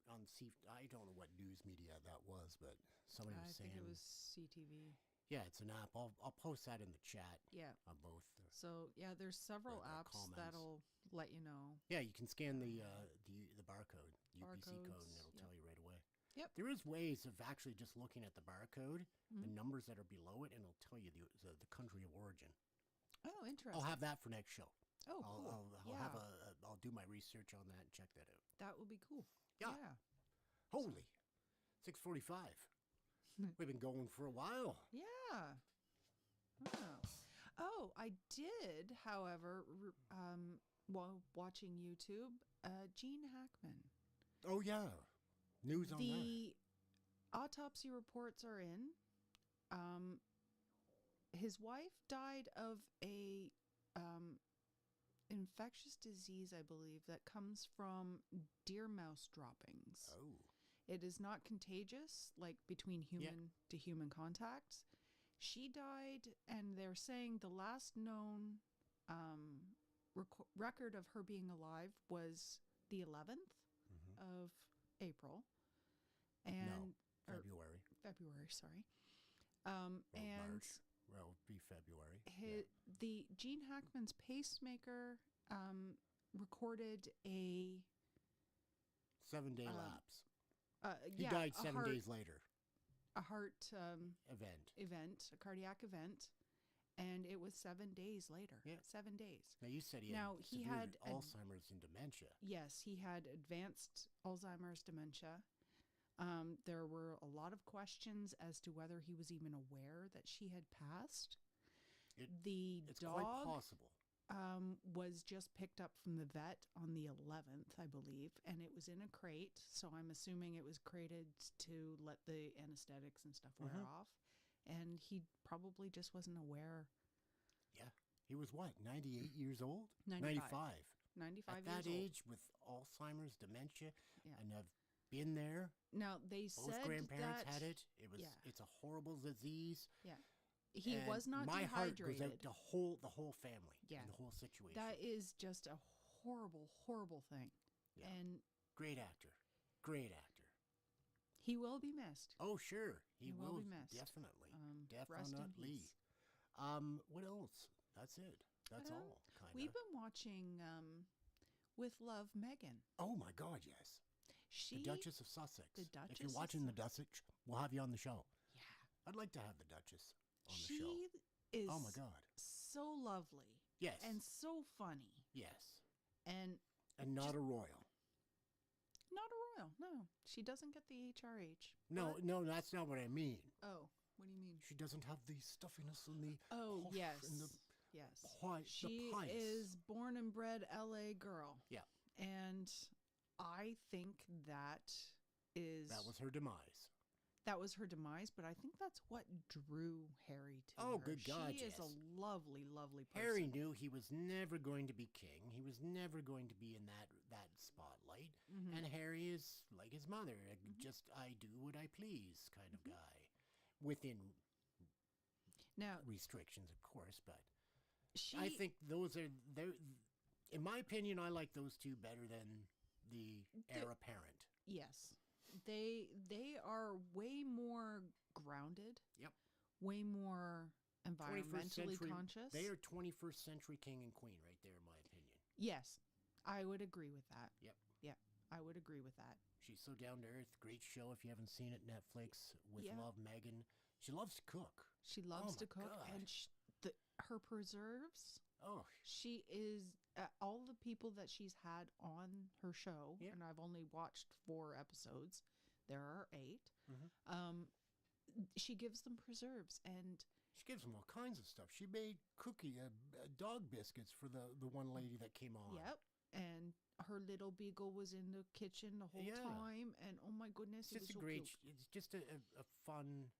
on I don't know what news media that was, but somebody I was saying. think it was CTV. Yeah, it's an app. I'll post that in the chat Yeah. on both. So yeah, there's several the apps comments. that'll let you know. Yeah, you can scan the barcode, UPC code, and Barcodes, it'll yep. tell you right away. Yep. There is ways of actually just looking at the barcode, the Mhm. numbers that are below it, and it'll tell you the country of origin. Oh, interesting. I'll have that for next show. Oh, I'll, cool. I'll yeah, have I'll do my research on that and check that out. that would be cool. Yeah. Yeah. Holy, 6:45. We've been going for a while. Yeah. Oh, I did, however, while watching YouTube, Gene Hackman. Oh yeah, news on that. The autopsy reports are in. His wife died of a infectious disease, I believe, that comes from deer mouse droppings. Oh, It is not contagious, like between human to human contact. She died, and they're saying the last known record of her being alive was the 11th of April, and no, or February. February, sorry. Or And March. Well, it'd be February. the Gene Hackman's pacemaker recorded a 7-day um, lapse. He yeah, died a 7 heart, days later. a heart Event. a cardiac event, and it was 7 days later. Yeah. 7 days. Now, you said he Now, had he severe had Alzheimer's and dementia. Yes, he had advanced Alzheimer's dementia. There were a lot of questions as to whether he was even aware that she had passed. It's quite Dog possible. was just picked up from the vet on the 11th, I believe, and it was in a crate. So I'm assuming it was crated to let the anesthetics and stuff wear off. And he probably just wasn't aware. Yeah. He was what, 98 years old? 95. 95 At years that old. age with Alzheimer's, dementia, Yeah. and I've been there. Now, they Both said grandparents that had it. It's a horrible disease. he and was not my heart dehydrated. goes out to the whole family Yeah. and the whole situation. That is just a horrible, horrible thing. Yeah. And Great actor. Great actor. he will be missed. Oh, sure. He will will be missed. definitely. Rest in Definitely. peace. What else? That's it. That's all, kind We've of. been watching With Love, Megan. Oh, my God, yes. The Duchess of Sussex. The If Duchess you're of watching the Duchess, we'll have you on the show. Yeah. I'd like to have the Duchess on the She show. is Oh, my God. so lovely. Yes. And so funny. Yes. And And not a royal. not a royal. No. She doesn't get the HRH. No, But- no, that's not what I mean. Oh, what do you mean? She doesn't have the stuffiness and the Oh, posh yes. and the Yes. the pice. Is born and bred LA girl. Yeah. And I think that That was her demise. her demise, but I think that's what drew Harry to Oh, her. good God, She is a yes. lovely, lovely person. Harry knew he was never going to be king. He was never going to be in that spotlight. Mhm. And Harry is like his mother, just I do what I please kind of guy. Within Now, restrictions, of course, but she I think those are in my opinion, I like those two better than the heir apparent. yes. They are way more grounded. Yep. Way more 21st environmentally century, conscious. They are 21st century king and queen right there, in my opinion. Yes. I would agree with that. Yep. Yeah. I would agree with that. She's so down to earth. Great show if you haven't seen it. Netflix with Yeah. Love Megan. She loves to cook. She loves my to cook, God. and her preserves. Oh, She is all the people that she's had on her show, Yeah. and I've only watched 4 episodes. There are 8. Mhm. She gives them preserves, and she gives them all kinds of stuff. She made dog biscuits for the one lady that came on. yep, and her little beagle was in the kitchen the whole Yeah. time, and oh my goodness, It's it was just so a great. cute. It's just a fun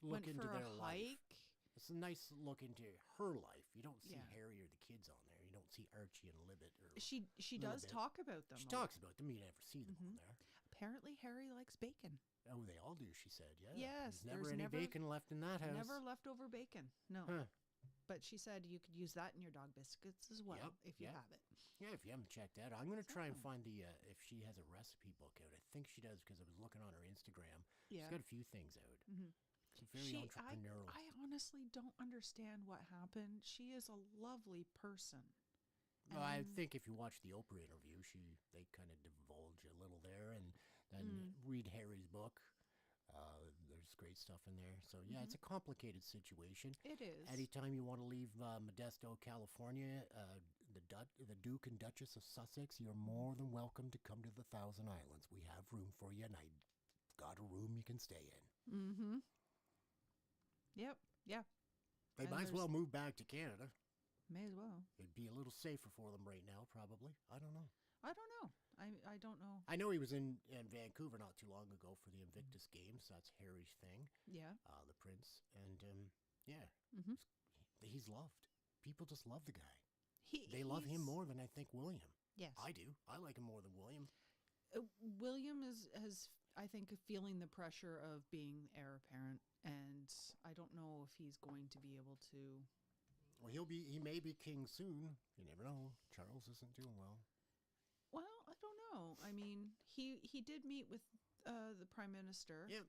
look Went into for their a life. hike. It's a nice look into her life. You don't see Yeah. Harry or the kids on there. You don't see Archie and Libbet. Or She little does bit. talk about them. She a talks lot. about them. You never see them on Mhm. there. Apparently, Harry likes bacon. Oh, they all do. She said, "Yeah, Yes, there's never there's any never- bacon left in that house." Never leftover bacon. No. Huh. But she said you could use that in your dog biscuits as well Yep, if you yep. have it. Yeah, if you haven't checked that, I'm going to try and So- find the if she has a recipe book out. I think she does because I was looking on her Instagram. Yeah. She's got a few things out. Mhm. She's very entrepreneurial. I honestly don't understand what happened. She is a lovely person. Well, I And- think if you watch the Oprah interview, they kind of divulge a little there, and then Mm. read Harry's book. There's great stuff in there. So yeah, Mm-hmm. it's a complicated situation. It is. Anytime you want to leave Modesto, California, the Duke and Duchess of Sussex, you're more than welcome to come to the Thousand Islands. We have room for you, and I got a room you can stay in. Mm-hmm. Yep. Yeah. They And might as there's- well move back to Canada. May as well. It'd be a little safer for them right now, probably. I don't know. I don't know. I don't know. I know he was in Vancouver not too long ago for the Invictus Games. That's Harry's thing, Yeah. the prince. And, yeah, Mhm. he's loved. People just love the guy. He. They love him he's- more than I think William. Yes. I do. I like him more than William. William has I think feeling the pressure of being heir apparent, and I don't know if he's going to be able to. Well, he may be king soon. You never know. Charles isn't doing well. Well, I don't know. I mean, he did meet with the prime minister. Yep.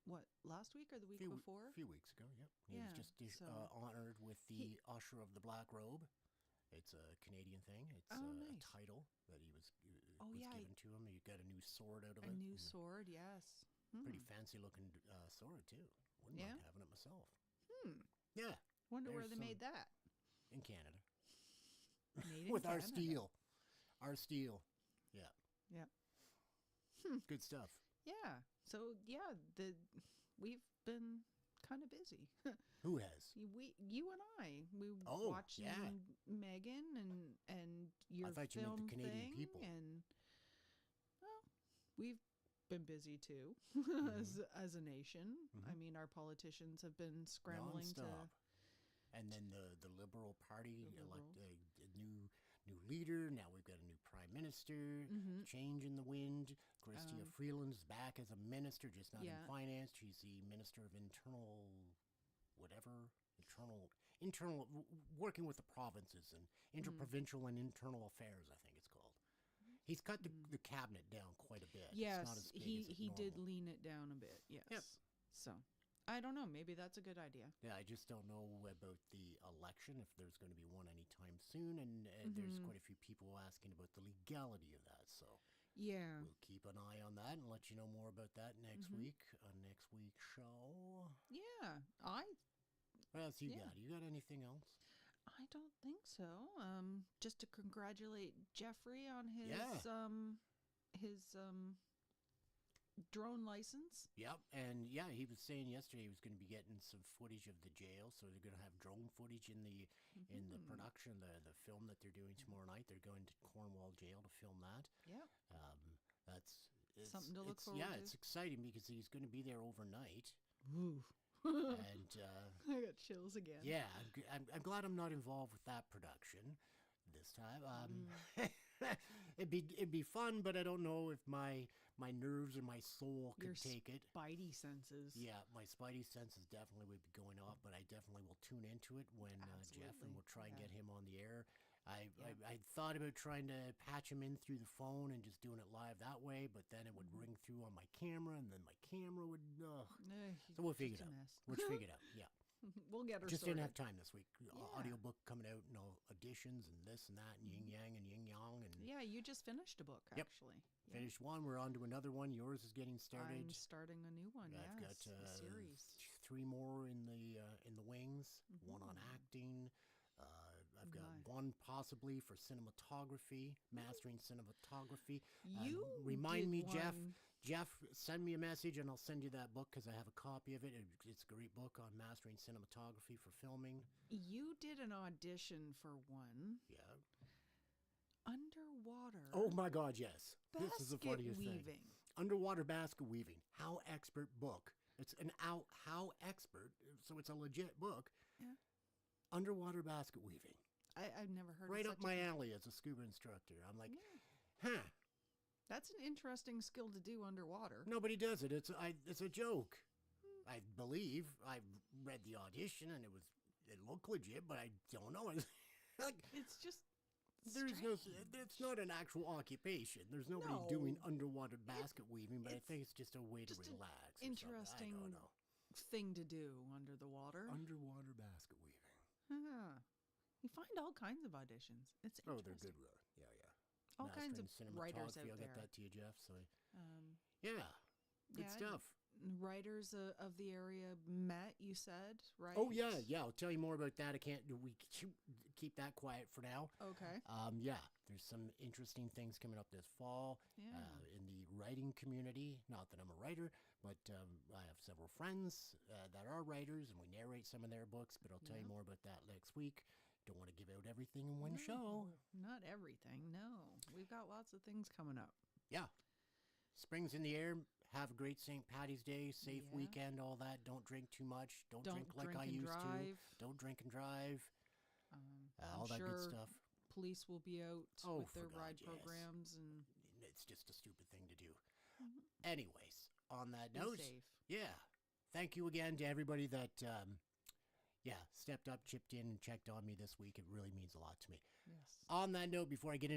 What, last week or the week before? A few weeks ago, yep. He Yeah, was just so honored with the Usher of the Black Robe. It's a Canadian thing. It's Oh, a nice. title that he was Oh, yeah, given to him. He got a new sword out of a it. new and sword, yes. Pretty fancy looking sword too. Wouldn't Yeah? mind having it myself. Hmm. Yeah, Wonder where There's they made that. in Canada Made in with our Canada. steel. Our steel. Yeah. Yep. Good stuff. Yeah. So yeah, we've been kind of busy. Who has? You and I, we Oh, watched yeah. Megan and your thought you meant the film Canadian thing, people. and well, we've been busy too as a nation. I mean, our politicians have been scrambling Non-stop. to. And then the Liberal Party The elected a new leader. Now we've got a new prime minister. Change in the wind. Chrystia Freeland's back as a minister, just not in Yeah. finance. She's the minister of internal, whatever, internal, working with the provinces and interprovincial and internal affairs. I think it's called. He's cut the cabinet down quite a bit. Yes, it's not as big as he did normal. lean it down a bit. Yes. Yep. So, I don't know. Maybe that's a good idea. Yeah, I just don't know about the election, if there's going to be one anytime soon, and there's quite a few people asking about the legality of that. So Yeah. we'll keep an eye on that and let you know more about that next week on next week's show. Yeah. What else you Yeah. got? You got anything else? I don't think so. Just to congratulate Jeffrey on his Yeah. his drone license. Yep, and yeah, he was saying yesterday he was going to be getting some footage of the jail, so they're going to have drone footage in the production, the film that they're doing tomorrow night. They're going to Cornwall Jail to film that. Yep. That's Something to look it's- forward Yeah, to. it's exciting because he's going to be there overnight, Ooh. and I got chills again. yeah, I'm glad I'm not involved with that production this time. It'd be fun, but I don't know if my nerves or my soul could Your take it. Spidey senses. Yeah, my spidey senses definitely would be going off, but I definitely will tune into it when Jeff, and Absolutely, we'll try and yeah. get him on the air. I thought about trying to patch him in through the phone and just doing it live that way, but then it would ring through on my camera, and then my camera would. So we'll figure it out. We'll figure it out. Yeah, We'll get her just sorted. didn't have time this week. Yeah. Audiobook coming out, auditions and this and that, and yin yang and yin yang, and Yeah, you just finished a book, Yep. actually. Yeah. finished one. We're on to another one. Yours is getting started. I'm starting a new one. I've got Yes, a series. 3 more in the wings. One on acting. I've got one possibly for cinematography, mastering cinematography. You remind did me, Jeff. one- Jeff, send me a message and I'll send you that book because I have a copy of it. It's a great book on mastering cinematography for filming. You did an audition for one Yeah. underwater. Oh my God, yes. This is the basket funniest weaving. thing. Underwater basket weaving. How expert book. It's an how expert. So it's a legit book. Yeah. Underwater basket weaving. I've never heard Right of up such my a thing. alley as a scuba instructor. I'm like, Yeah. huh. That's an interesting skill to do underwater. Nobody does it. It's a joke. I believe I read the audition and it looked legit, but I don't know. Like, It's just there's no. strange. It's not an actual occupation. There's nobody No. doing underwater basket weaving, but I it's think it's just a way to just an relax. or something. I interesting don't know. thing to do under the water. Underwater basket weaving. Yeah. You find all kinds of auditions. It's Oh, they're interesting. good. Yeah, yeah. All kinds of Mastering writers cinematography, out I'll get there. that to you, Jeff. So Um, yeah, good yeah, stuff. Writers of the area met. You said, right? Oh yeah. I'll tell you more about that. I can't. We keep that quiet for now. Okay. Yeah, there's some interesting things coming up this fall Yeah. in the writing community. Not that I'm a writer, but I have several friends that are writers, and we narrate some of their books. But I'll tell you Yeah. more about that next week. Don't want to give out everything in one No, show. Not everything. No, we've got lots of things coming up. Yeah, spring's in the air. Have a great St. Patty's Day, safe Yeah. weekend, all that. Don't drink too much. Don't drink like I and used drive. to. Don't drink and drive. I'm All that sure good stuff. police will be out Oh, with their for God, ride yes. programs and It's just a stupid thing to do. Anyways, on that be note, safe. yeah, thank you again to everybody that, stepped up, chipped in, and checked on me this week. It really means a lot to me. Yes. On that note, before I get into